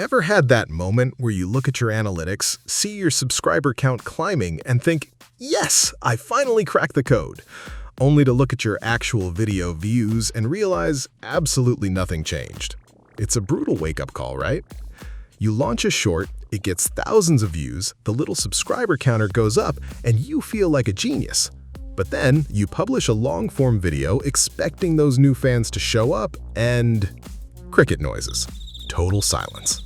Ever had that moment where you look at your analytics, see your subscriber count climbing, and think, yes, I finally cracked the code, only to look at your actual video views and realize absolutely nothing changed? It's a brutal wake-up call, right? You launch a short, it gets thousands of views, the little subscriber counter goes up, and you feel like a genius. But then you publish a long-form video expecting those new fans to show up, and cricket noises. Total silence.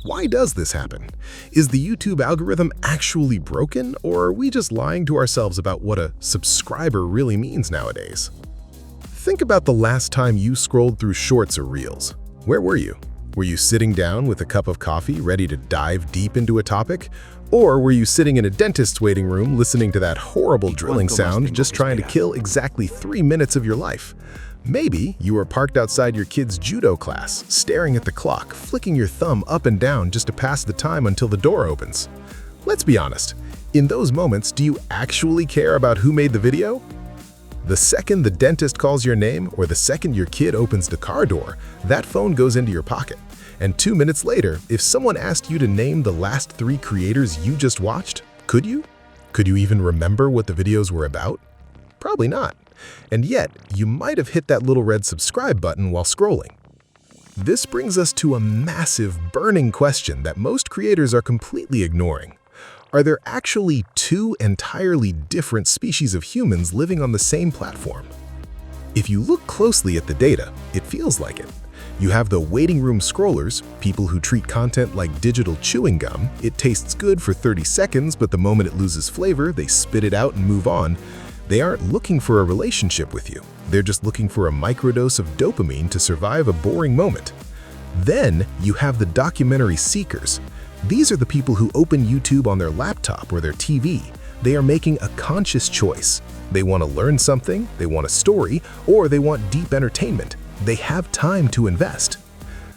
Why does this happen? Is the YouTube algorithm actually broken, or are we just lying to ourselves about what a subscriber really means nowadays? Think about the last time you scrolled through shorts or reels. Where were you? Were you sitting down with a cup of coffee, ready to dive deep into a topic? Or were you sitting in a dentist's waiting room listening to that horrible drilling sound, just trying to kill exactly 3 minutes of your life? Maybe you were parked outside your kid's judo class, staring at the clock, flicking your thumb up and down just to pass the time until the door opens. Let's be honest, in those moments, do you actually care about who made the video? The second the dentist calls your name or the second your kid opens the car door, that phone goes into your pocket. And 2 minutes later, if someone asked you to name the last 3 creators you just watched, could you? Could you even remember what the videos were about? Probably not. And yet, you might have hit that little red subscribe button while scrolling. This brings us to a massive, burning question that most creators are completely ignoring. Are there actually 2 entirely different species of humans living on the same platform? If you look closely at the data, it feels like it. You have the waiting room scrollers, people who treat content like digital chewing gum. It tastes good for 30 seconds, but the moment it loses flavor, they spit it out and move on. They aren't looking for a relationship with you. They're just looking for a microdose of dopamine to survive a boring moment. Then you have the documentary seekers. These are the people who open YouTube on their laptop or their TV. They are making a conscious choice. They want to learn something, they want a story, or they want deep entertainment. They have time to invest.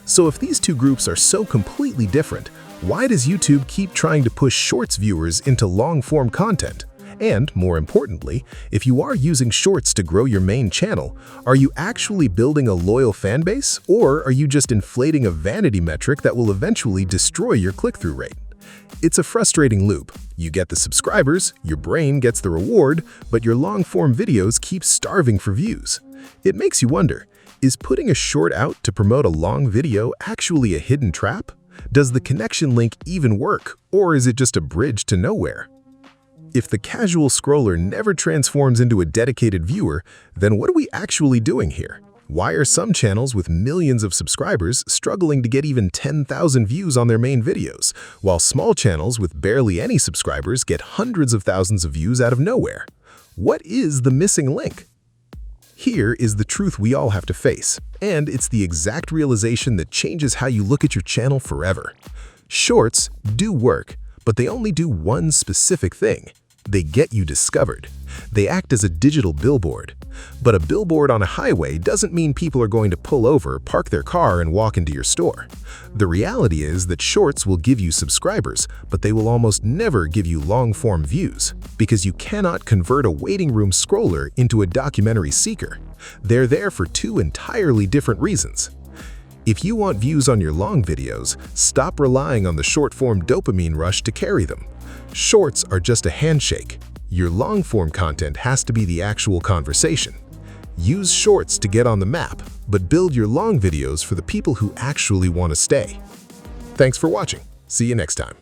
So if these 2 groups are so completely different, why does YouTube keep trying to push Shorts viewers into long-form content? And, more importantly, if you are using Shorts to grow your main channel, are you actually building a loyal fan base, or are you just inflating a vanity metric that will eventually destroy your click-through rate? It's a frustrating loop. You get the subscribers, your brain gets the reward, but your long-form videos keep starving for views. It makes you wonder, is putting a short out to promote a long video actually a hidden trap? Does the connection link even work, or is it just a bridge to nowhere? If the casual scroller never transforms into a dedicated viewer, then what are we actually doing here? Why are some channels with millions of subscribers struggling to get even 10,000 views on their main videos, while small channels with barely any subscribers get hundreds of thousands of views out of nowhere? What is the missing link? Here is the truth we all have to face, and it's the exact realization that changes how you look at your channel forever. Shorts do work, but they only do one specific thing. They get you discovered. They act as a digital billboard. But a billboard on a highway doesn't mean people are going to pull over, park their car, and walk into your store. The reality is that Shorts will give you subscribers, but they will almost never give you long-form views, because you cannot convert a waiting room scroller into a documentary seeker. They're there for 2 entirely different reasons. If you want views on your long videos, stop relying on the short-form dopamine rush to carry them. Shorts are just a handshake. Your long-form content has to be the actual conversation. Use Shorts to get on the map, but build your long videos for the people who actually want to stay. Thanks for watching. See you next time.